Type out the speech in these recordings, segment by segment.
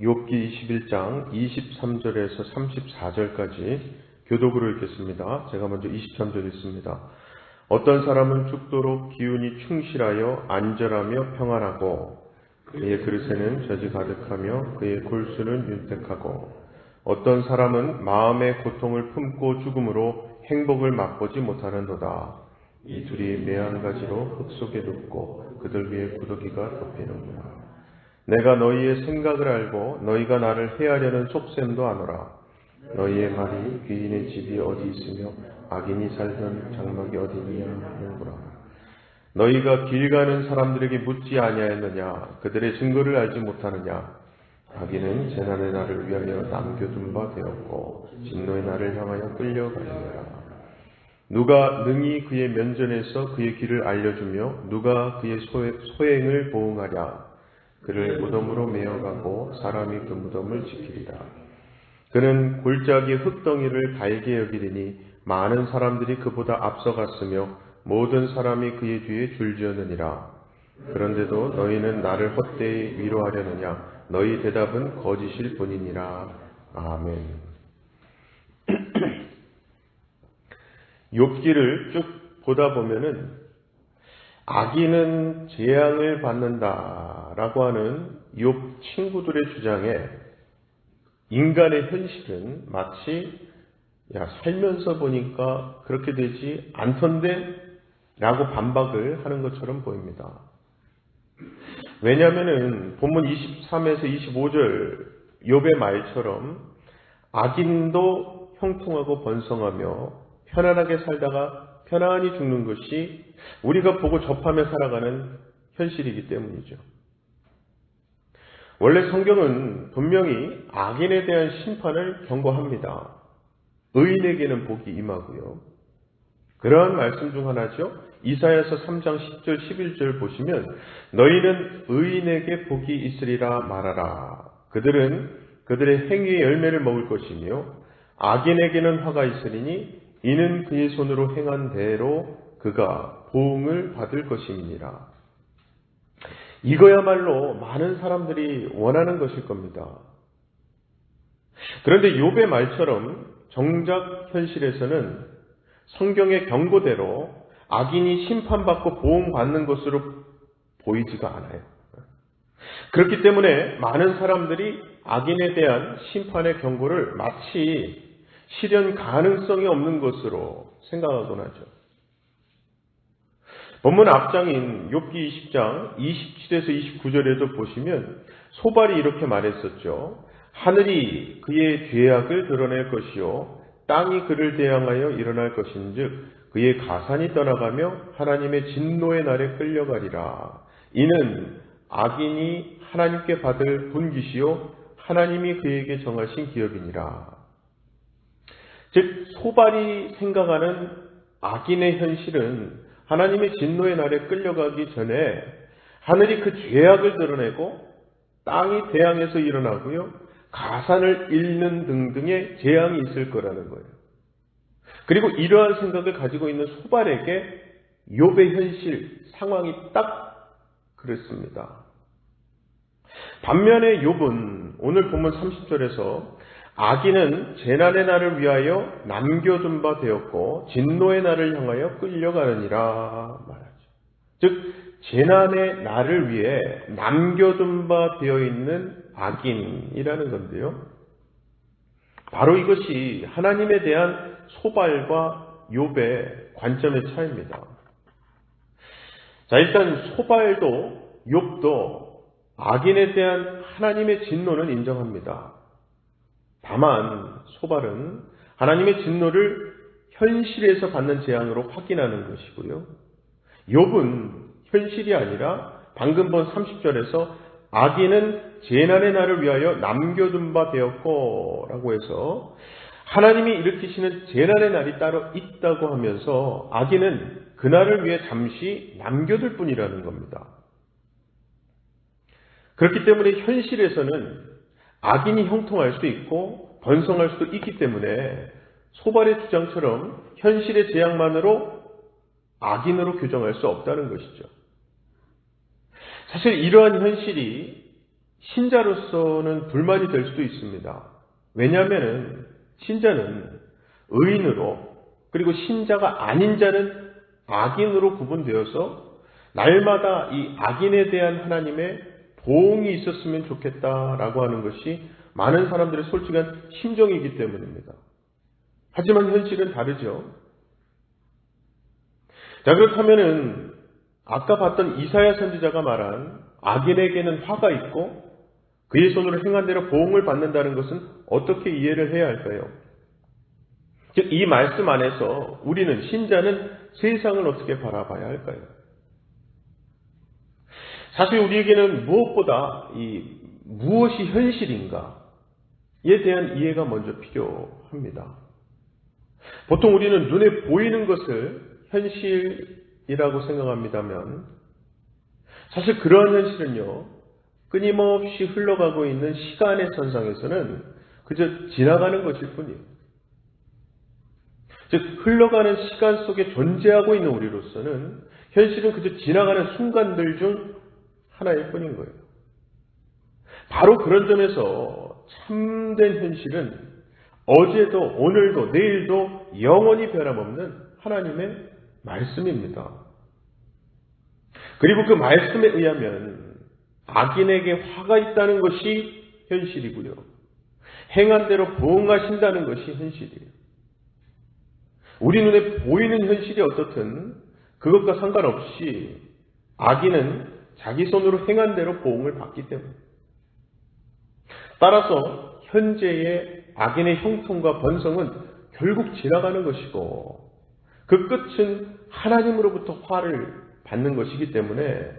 욥기 21장 23절에서 34절까지 교독으로 읽겠습니다. 제가 먼저 23절 읽습니다. 어떤 사람은 죽도록 기운이 충실하여 안전하며 평안하고 그의 그릇에는 젖이 가득하며 그의 골수는 윤택하고 어떤 사람은 마음의 고통을 품고 죽음으로 행복을 맛보지 못하는도다. 이 둘이 매한가지로 흙 속에 눕고 그들 위에 구더기가 덮이는구나. 내가 너희의 생각을 알고 너희가 나를 해하려는 속셈도 아노라. 너희의 말이 귀인의 집이 어디 있으며 악인이 살던 장막이 어디냐 하는구나. 너희가 길 가는 사람들에게 묻지 아니하였느냐? 그들의 증거를 알지 못하느냐? 악인은 재난의 날을 위하여 남겨둔 바 되었고 진노의 날을 향하여 끌려가느니라. 누가 능히 그의 면전에서 그의 길을 알려주며 누가 그의 소행을 보응하랴? 그를 무덤으로 메어가고 사람이 그 무덤을 지키리라. 그는 골짜기 흙덩이를 달게 여기리니 많은 사람들이 그보다 앞서갔으며 모든 사람이 그의 뒤에 줄지었느니라. 그런데도 너희는 나를 헛되이 위로하려느냐? 너희 대답은 거짓일 뿐이니라. 아멘. 욥기를 쭉 보다 보면은 악인은 재앙을 받는다라고 하는 욥 친구들의 주장에 인간의 현실은 마치 살면서 보니까 그렇게 되지 않던데 라고 반박을 하는 것처럼 보입니다. 왜냐하면 본문 23에서 25절 욥의 말처럼 악인도 형통하고 번성하며 편안하게 살다가 편안히 죽는 것이 우리가 보고 접하며 살아가는 현실이기 때문이죠. 원래 성경은 분명히 악인에 대한 심판을 경고합니다. 의인에게는 복이 임하고요. 그러한 말씀 중 하나죠. 이사야서 3장 10절 11절 보시면 너희는 의인에게 복이 있으리라 말하라. 그들은 그들의 행위의 열매를 먹을 것이며 악인에게는 화가 있으리니 이는 그의 손으로 행한 대로 그가 보응을 받을 것임이니라. 이거야말로 많은 사람들이 원하는 것일 겁니다. 그런데 욥의 말처럼 정작 현실에서는 성경의 경고대로 악인이 심판받고 보응받는 것으로 보이지가 않아요. 그렇기 때문에 많은 사람들이 악인에 대한 심판의 경고를 마치 실현 가능성이 없는 것으로 생각하곤 하죠. 본문 앞장인 욥기 20장 27에서 29절에도 보시면 소발이 이렇게 말했었죠. 하늘이 그의 죄악을 드러낼 것이요 땅이 그를 대항하여 일어날 것인즉 그의 가산이 떠나가며 하나님의 진노의 날에 끌려가리라. 이는 악인이 하나님께 받을 분깃이요 하나님이 그에게 정하신 기업이니라. 즉 소발이 생각하는 악인의 현실은 하나님의 진노의 날에 끌려가기 전에 하늘이 그 죄악을 드러내고 땅이 대항해서 일어나고요. 가산을 잃는 등등의 재앙이 있을 거라는 거예요. 그리고 이러한 생각을 가지고 있는 소발에게 욥의 현실, 상황이 딱 그렇습니다. 반면에 욥은 오늘 본문 30절에서 악인은 재난의 날을 위하여 남겨둔 바 되었고 진노의 날을 향하여 끌려가느니라 말하죠. 즉 재난의 날을 위해 남겨둔 바 되어 있는 악인이라는 건데요. 바로 이것이 하나님에 대한 소발과 욥의 관점의 차이입니다. 자, 일단 소발도 욥도 악인에 대한 하나님의 진노는 인정합니다. 다만 소발은 하나님의 진노를 현실에서 받는 재앙으로 확인하는 것이고요. 욥은 현실이 아니라 방금 본 30절에서 악인은 재난의 날을 위하여 남겨둔 바 되었고 라고 해서 하나님이 일으키시는 재난의 날이 따로 있다고 하면서 악인은 그날을 위해 잠시 남겨둘 뿐이라는 겁니다. 그렇기 때문에 현실에서는 악인이 형통할 수 있고 번성할 수도 있기 때문에 소발의 주장처럼 현실의 재앙만으로 악인으로 규정할 수 없다는 것이죠. 사실 이러한 현실이 신자로서는 불만이 될 수도 있습니다. 왜냐하면 신자는 의인으로, 그리고 신자가 아닌 자는 악인으로 구분되어서 날마다 이 악인에 대한 하나님의 보응이 있었으면 좋겠다라고 하는 것이 많은 사람들의 솔직한 심정이기 때문입니다. 하지만 현실은 다르죠. 자, 그렇다면은 아까 봤던 이사야 선지자가 말한 악인에게는 화가 있고 그의 손으로 행한 대로 보응을 받는다는 것은 어떻게 이해를 해야 할까요? 즉, 이 말씀 안에서 우리는, 신자는 세상을 어떻게 바라봐야 할까요? 사실 우리에게는 무엇보다 무엇이 현실인가에 대한 이해가 먼저 필요합니다. 보통 우리는 눈에 보이는 것을 현실이라고 생각합니다면 사실 그러한 현실은요, 끊임없이 흘러가고 있는 시간의 선상에서는 그저 지나가는 것일 뿐이에요. 즉, 흘러가는 시간 속에 존재하고 있는 우리로서는 현실은 그저 지나가는 순간들 중 하나일 뿐인 거예요. 바로 그런 점에서 참된 현실은 어제도 오늘도 내일도 영원히 변함없는 하나님의 말씀입니다. 그리고 그 말씀에 의하면 악인에게 화가 있다는 것이 현실이고요, 행한 대로 보응하신다는 것이 현실이에요. 우리 눈에 보이는 현실이 어떻든 그것과 상관없이 악인은 자기 손으로 행한 대로 보응을 받기 때문에, 따라서 현재의 악인의 형통과 번성은 결국 지나가는 것이고 그 끝은 하나님으로부터 화를 받는 것이기 때문에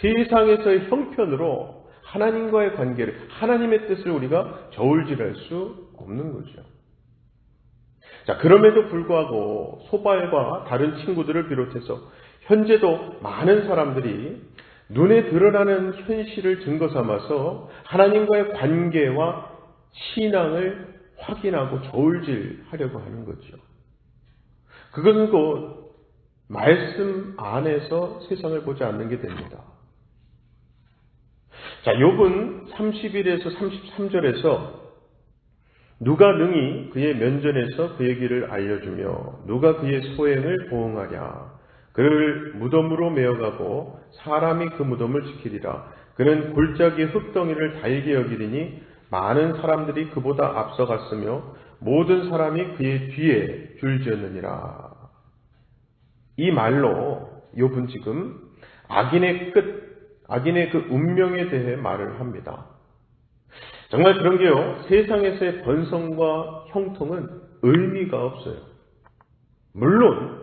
세상에서의 형편으로 하나님과의 관계를, 하나님의 뜻을 우리가 저울질할 수 없는 거죠. 자, 그럼에도 불구하고 소발과 다른 친구들을 비롯해서 현재도 많은 사람들이 눈에 드러나는 현실을 증거 삼아서 하나님과의 관계와 신앙을 확인하고 저울질하려고 하는 거죠. 그것은 곧 말씀 안에서 세상을 보지 않는 게 됩니다. 자, 욥은 31에서 33절에서 누가 능히 그의 면전에서 그의 길을 알려주며 누가 그의 소행을 보응하랴. 그를 무덤으로 메어가고 사람이 그 무덤을 지키리라. 그는 골짜기 흙덩이를 달게 여기리니 많은 사람들이 그보다 앞서갔으며 모든 사람이 그의 뒤에 줄지었느니라. 이 말로 욥은 지금 악인의 끝, 악인의 그 운명에 대해 말을 합니다. 정말 그런 게요, 세상에서의 번성과 형통은 의미가 없어요. 물론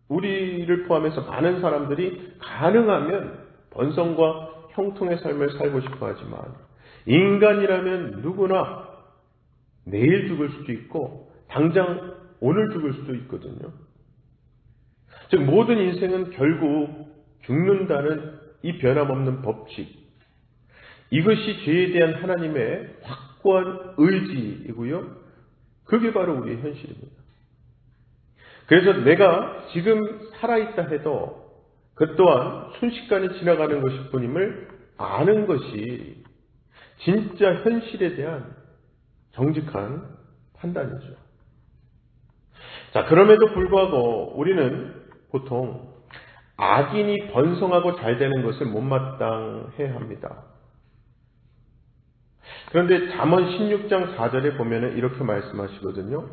우리를 포함해서 많은 사람들이 가능하면 번성과 형통의 삶을 살고 싶어 하지만 인간이라면 누구나 내일 죽을 수도 있고 당장 오늘 죽을 수도 있거든요. 즉 모든 인생은 결국 죽는다는 이 변함없는 법칙, 이것이 죄에 대한 하나님의 확고한 의지이고요, 그게 바로 우리의 현실입니다. 그래서 내가 지금 살아있다 해도 그 또한 순식간에 지나가는 것일 뿐임을 아는 것이 진짜 현실에 대한 정직한 판단이죠. 자, 그럼에도 불구하고 우리는 보통 악인이 번성하고 잘 되는 것을 못마땅해 합니다. 그런데 잠언 16장 4절에 보면 이렇게 말씀하시거든요.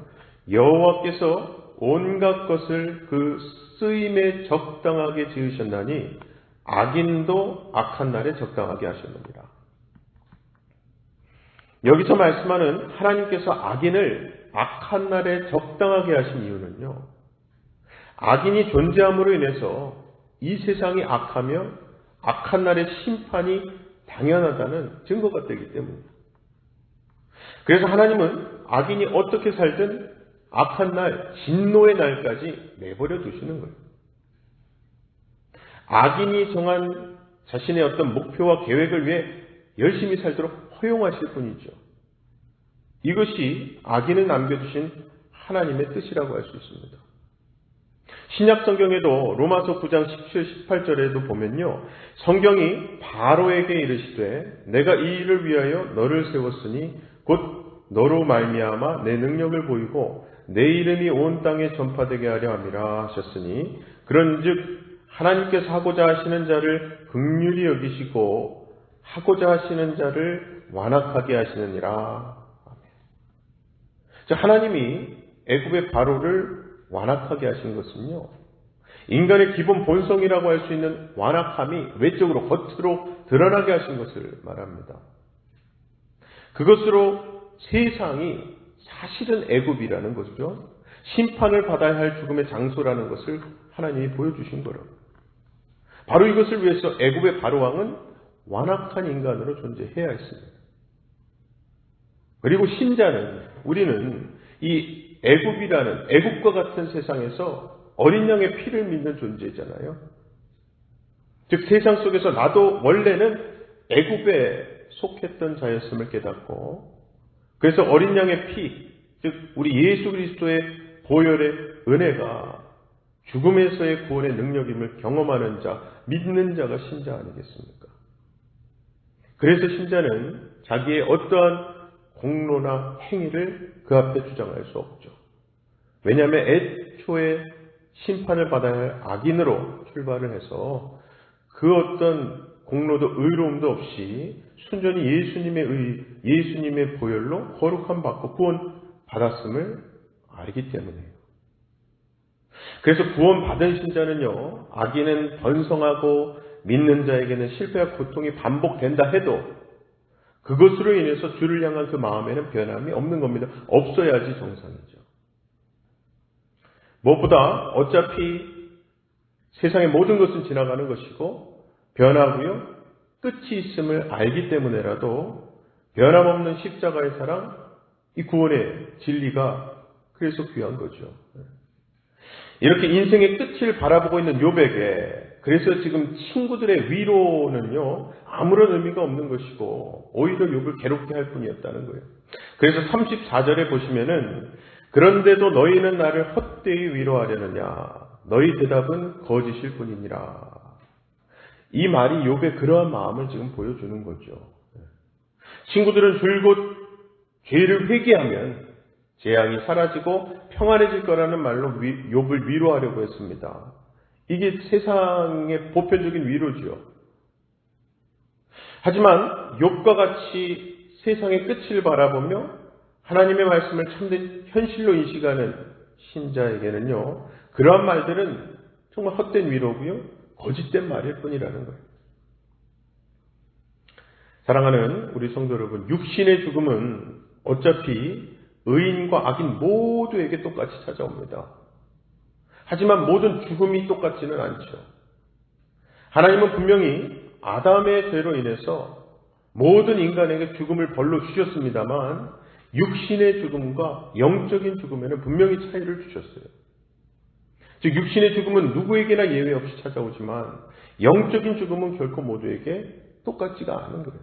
여호와께서 온갖 것을 그 쓰임에 적당하게 지으셨나니 악인도 악한 날에 적당하게 하셨느니라. 여기서 말씀하는 하나님께서 악인을 악한 날에 적당하게 하신 이유는요, 악인이 존재함으로 인해서 이 세상이 악하며 악한 날의 심판이 당연하다는 증거가 되기 때문입니다. 그래서 하나님은 악인이 어떻게 살든 악한 날, 진노의 날까지 내버려 두시는 거예요. 악인이 정한 자신의 어떤 목표와 계획을 위해 열심히 살도록 허용하실 뿐이죠. 이것이 악인을 남겨두신 하나님의 뜻이라고 할 수 있습니다. 신약 성경에도 로마서 9장 17, 18절에도 보면요. 성경이 바로에게 이르시되 내가 이 일을 위하여 너를 세웠으니 곧 너로 말미암아 내 능력을 보이고 내 이름이 온 땅에 전파되게 하려 함이라 하셨으니 그런즉 하나님께서 하고자 하시는 자를 긍휼히 여기시고 하고자 하시는 자를 완악하게 하시느니라. 자, 하나님이 애굽의 바로를 완악하게 하신 것은요, 인간의 기본 본성이라고 할 수 있는 완악함이 외적으로 겉으로 드러나게 하신 것을 말합니다. 그것으로 세상이 사실은 애굽이라는 것이죠. 심판을 받아야 할 죽음의 장소라는 것을 하나님이 보여주신 거라고. 바로 이것을 위해서 애굽의 바로왕은 완악한 인간으로 존재해야 했습니다. 그리고 신자는, 우리는 이 애굽이라는, 애굽과 같은 세상에서 어린 양의 피를 믿는 존재잖아요. 즉 세상 속에서 나도 원래는 애굽에 속했던 자였음을 깨닫고, 그래서 어린 양의 피, 즉 우리 예수 그리스도의 보혈의 은혜가 죽음에서의 구원의 능력임을 경험하는 자, 믿는 자가 신자 아니겠습니까? 그래서 신자는 자기의 어떠한 공로나 행위를 그 앞에 주장할 수 없죠. 왜냐하면 애초에 심판을 받아야 할 악인으로 출발을 해서 그 어떤 공로도 의로움도 없이 순전히 예수님의 보혈로 거룩함 받고 구원 받았음을 알기 때문에요. 그래서 구원 받은 신자는요, 악인은 번성하고 믿는 자에게는 실패와 고통이 반복된다 해도 그것으로 인해서 주를 향한 그 마음에는 변함이 없는 겁니다. 없어야지 정상이죠. 무엇보다 어차피 세상의 모든 것은 지나가는 것이고 변하고요, 끝이 있음을 알기 때문에라도 변함없는 십자가의 사랑, 이 구원의 진리가 그래서 귀한 거죠. 이렇게 인생의 끝을 바라보고 있는 욥에게 그래서 지금 친구들의 위로는요, 아무런 의미가 없는 것이고 오히려 욥을 괴롭게 할 뿐이었다는 거예요. 그래서 34절에 보시면은 그런데도 너희는 나를 헛되이 위로하려느냐, 너희 대답은 거짓일 뿐이니라. 이 말이 욥의 그러한 마음을 지금 보여주는 거죠. 친구들은 줄곧 죄를 회개하면 재앙이 사라지고 평안해질 거라는 말로 욥을 위로하려고 했습니다. 이게 세상의 보편적인 위로죠. 하지만 욥과 같이 세상의 끝을 바라보며 하나님의 말씀을 참된 현실로 인식하는 신자에게는요, 그러한 말들은 정말 헛된 위로고요, 거짓된 말일 뿐이라는 거예요. 사랑하는 우리 성도 여러분, 육신의 죽음은 어차피 의인과 악인 모두에게 똑같이 찾아옵니다. 하지만 모든 죽음이 똑같지는 않죠. 하나님은 분명히 아담의 죄로 인해서 모든 인간에게 죽음을 벌로 주셨습니다만 육신의 죽음과 영적인 죽음에는 분명히 차이를 주셨어요. 즉 육신의 죽음은 누구에게나 예외 없이 찾아오지만 영적인 죽음은 결코 모두에게 똑같지가 않은 거예요.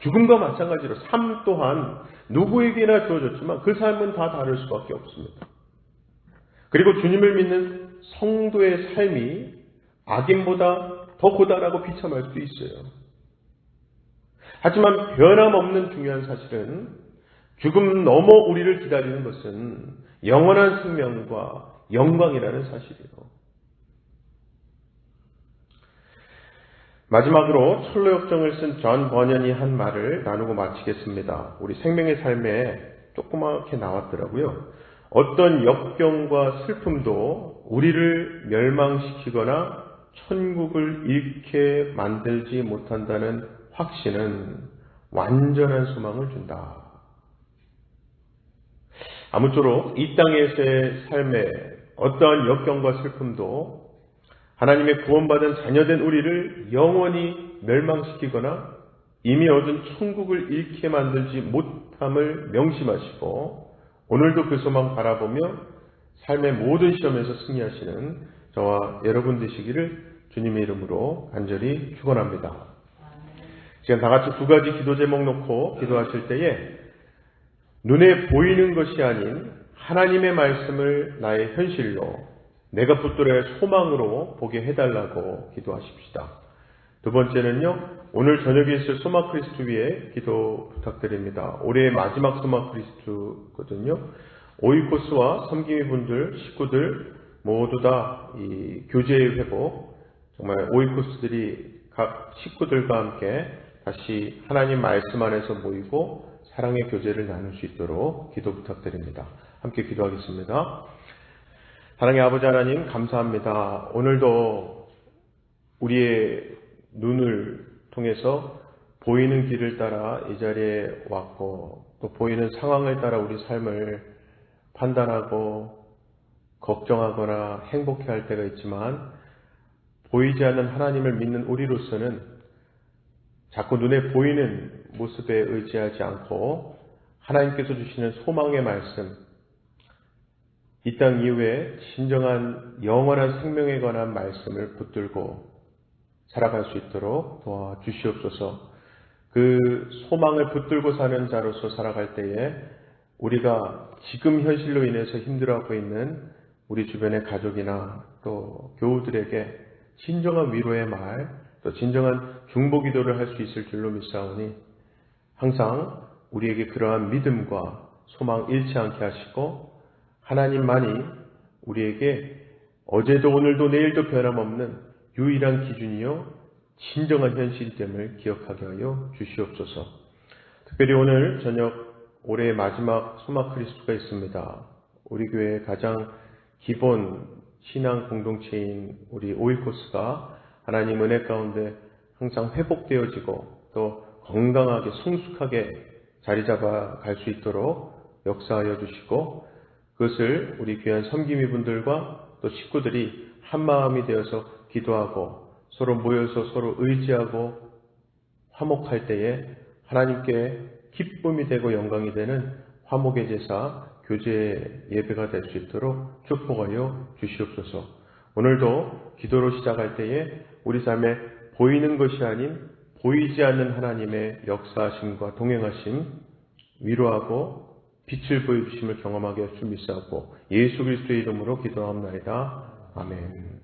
죽음과 마찬가지로 삶 또한 누구에게나 주어졌지만 그 삶은 다 다를 수밖에 없습니다. 그리고 주님을 믿는 성도의 삶이 악인보다 더 고달하고 비참할 수도 있어요. 하지만 변함없는 중요한 사실은 죽음 넘어 우리를 기다리는 것은 영원한 생명과 영광이라는 사실이에요. 마지막으로 철로 역정을 쓴 존 버년이 한 말을 나누고 마치겠습니다. 우리 생명의 삶에 조그맣게 나왔더라고요. 어떤 역경과 슬픔도 우리를 멸망시키거나 천국을 잃게 만들지 못한다는 확신은 완전한 소망을 준다. 아무쪼록 이 땅에서의 삶에 어떠한 역경과 슬픔도 하나님의 구원받은 자녀된 우리를 영원히 멸망시키거나 이미 얻은 천국을 잃게 만들지 못함을 명심하시고 오늘도 그 소망 바라보며 삶의 모든 시험에서 승리하시는 저와 여러분 되시기를 주님의 이름으로 간절히 축원합니다. 지금 다 같이 두 가지 기도 제목 놓고 기도하실 때에 눈에 보이는 것이 아닌 하나님의 말씀을 나의 현실로, 내가 붙들어야 소망으로 보게 해달라고 기도하십시다. 두 번째는요, 오늘 저녁에 있을 소마 크리스트 위에 기도 부탁드립니다. 올해의 마지막 소마 크리스트거든요. 오이코스와 섬김이 분들, 식구들 모두 다 이 교제의 회복, 정말 오이코스들이 각 식구들과 함께 다시 하나님 말씀 안에서 모이고 사랑의 교제를 나눌 수 있도록 기도 부탁드립니다. 함께 기도하겠습니다. 사랑의 아버지 하나님, 감사합니다. 오늘도 우리의 눈을 통해서 보이는 길을 따라 이 자리에 왔고, 또 보이는 상황을 따라 우리 삶을 판단하고 걱정하거나 행복해할 때가 있지만, 보이지 않는 하나님을 믿는 우리로서는 자꾸 눈에 보이는 모습에 의지하지 않고 하나님께서 주시는 소망의 말씀, 이 땅 이후에 진정한 영원한 생명에 관한 말씀을 붙들고 살아갈 수 있도록 도와주시옵소서. 그 소망을 붙들고 사는 자로서 살아갈 때에 우리가 지금 현실로 인해서 힘들어하고 있는 우리 주변의 가족이나 또 교우들에게 진정한 위로의 말, 또 진정한 중보 기도를 할 수 있을 줄로 믿사오니 항상 우리에게 그러한 믿음과 소망 잃지 않게 하시고, 하나님만이 우리에게 어제도 오늘도 내일도 변함없는 유일한 기준이요 진정한 현실됨을 기억하게 하여 주시옵소서. 특별히 오늘 저녁 올해의 마지막 소마 크리스트가 있습니다. 우리 교회의 가장 기본 신앙 공동체인 우리 오이코스가 하나님 은혜 가운데 항상 회복되어지고 또 건강하게 성숙하게 자리 잡아 갈 수 있도록 역사하여 주시고, 그것을 우리 귀한 섬김이 분들과 또 식구들이 한마음이 되어서 기도하고 서로 모여서 서로 의지하고 화목할 때에 하나님께 기쁨이 되고 영광이 되는 화목의 제사, 교제 예배가 될 수 있도록 축복하여 주시옵소서. 오늘도 기도로 시작할 때에 우리 삶에 보이는 것이 아닌 보이지 않는 하나님의 역사하심과 동행하심, 위로하고 빛을 보여주심을 경험하게 할 줄 믿사오고 예수 그리스도의 이름으로 기도합나이다. 아멘.